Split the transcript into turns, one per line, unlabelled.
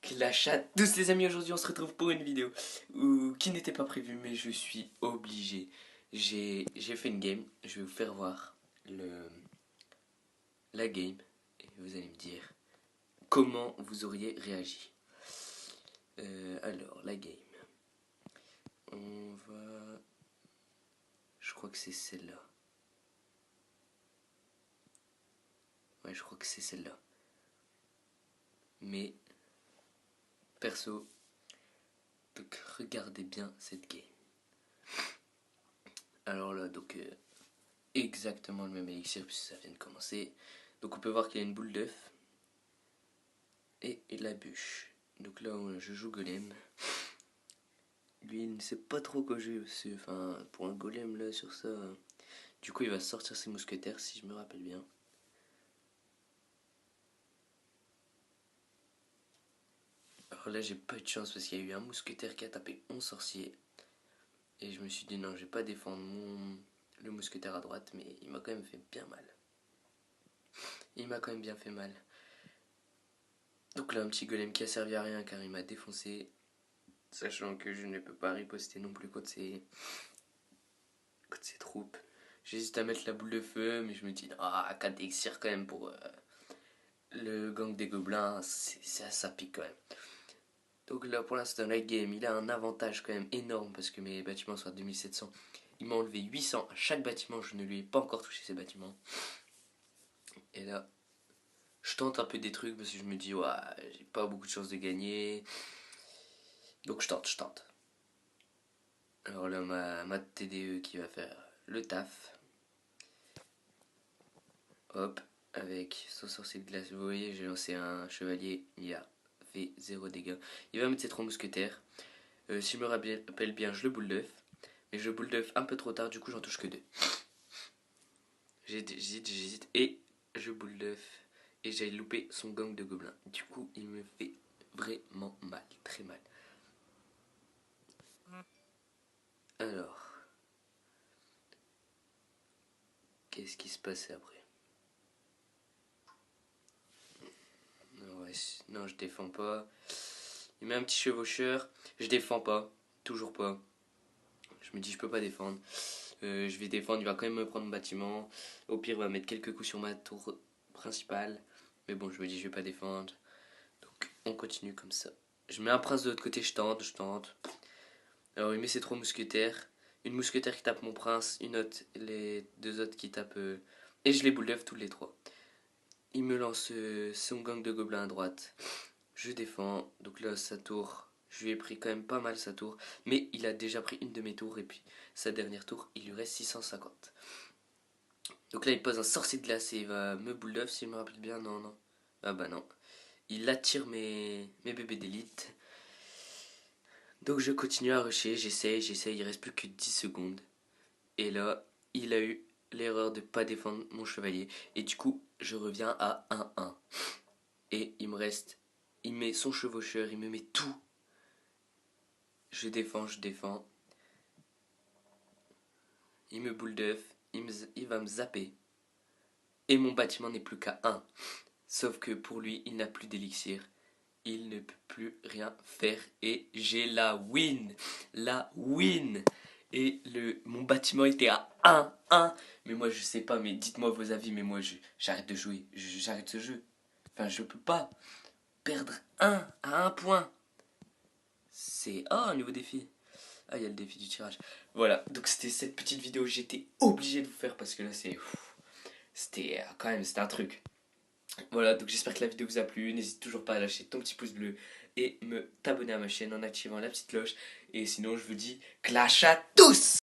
Clash à tous les amis, aujourd'hui on se retrouve pour une vidéo qui n'était pas prévue mais je suis obligé. J'ai fait une game, je vais vous faire voir la game et vous allez me dire comment vous auriez réagi. Alors la game, on va... Je crois que c'est celle-là. Ouais, je crois que c'est celle-là. Mais perso, donc regardez bien cette game. Alors là, donc exactement le même élixir puisque ça vient de commencer. Donc on peut voir qu'il y a une boule d'œuf et la bûche. Donc là je joue golem. Lui il ne sait pas trop quoi jouer aussi. Enfin pour un golem là sur ça. Du coup il va sortir ses mousquetaires si je me rappelle bien. Alors là j'ai pas eu de chance parce qu'il y a eu un mousquetaire qui a tapé 11 sorciers. Et je me suis dit non je vais pas défendre le mousquetaire à droite, mais il m'a quand même fait bien mal. Il m'a quand même bien fait mal. Donc là un petit golem qui a servi à rien car il m'a défoncé. Sachant que je ne peux pas riposter non plus contre ces troupes. J'hésite à mettre la boule de feu, mais je me dis, 4 élixirs quand même pour le gang des gobelins, ça pique quand même. Donc là pour l'instant, la game, il a un avantage quand même énorme parce que mes bâtiments sont à 2700. Il m'a enlevé 800 à chaque bâtiment, je ne lui ai pas encore touché ces bâtiments. Et là, je tente un peu des trucs parce que je me dis, j'ai pas beaucoup de chances de gagner. Donc je tente. Alors là, ma TDE qui va faire le taf. Hop, avec son sorcier de glace. Vous voyez, j'ai lancé un chevalier, il a fait 0 dégâts. Il va mettre ses 3 mousquetaires. Si je me rappelle bien, je le boule d'œuf. Mais je le boule d'œuf un peu trop tard, du coup j'en touche que 2. J'hésite. Et je boule d'œuf. Et j'ai loupé son gang de gobelins. Du coup, il me fait vraiment mal, très mal. Alors, qu'est-ce qui se passait après? Non, je défends pas. Il met un petit chevaucheur. Je défends pas. Toujours pas. Je me dis, je peux pas défendre. Je vais défendre. Il va quand même me prendre mon bâtiment. Au pire, il va mettre quelques coups sur ma tour principale. Mais bon, je me dis, je vais pas défendre. Donc, on continue comme ça. Je mets un prince de l'autre côté. Je tente. Alors, il met ses 3 mousquetaires. Une mousquetaire qui tape mon prince. Les 2 autres qui tapent. Et je les boule d'œuf tous les 3. Il me lance son gang de gobelins à droite. Je défends. Donc là, sa tour, je lui ai pris quand même pas mal sa tour. Mais il a déjà pris une de mes tours. Et puis sa dernière tour, il lui reste 650. Donc là, il pose un sorcier de glace et il va me boule d'œuf, si je me rappelle bien. Non. Ah bah non. Il attire mes bébés d'élite. Donc je continue à rusher. J'essaye. Il reste plus que 10 secondes. Et là, il a eu l'erreur de pas défendre mon chevalier. Et du coup, je reviens à 1-1. Et il me reste... Il met son chevaucheur, il me met tout. Je défends. Il me boule d'œuf, il va me zapper. Et mon bâtiment n'est plus qu'à 1. Sauf que pour lui, il n'a plus d'élixir. Il ne peut plus rien faire. Et j'ai la win. Et mon bâtiment était à 1. Mais moi, je sais pas, mais dites-moi vos avis. Mais moi, j'arrête de jouer. J'arrête ce jeu. Enfin, je peux pas perdre 1 à 1 point. C'est... Oh, un nouveau défi. Ah, il y a le défi du tirage. Voilà, donc c'était cette petite vidéo que j'étais obligé de vous faire parce que là, c'était quand même, c'était un truc. Voilà, donc j'espère que la vidéo vous a plu. N'hésite toujours pas à lâcher ton petit pouce bleu et t'abonner à ma chaîne en activant la petite cloche. Et sinon, je vous dis clash à tous!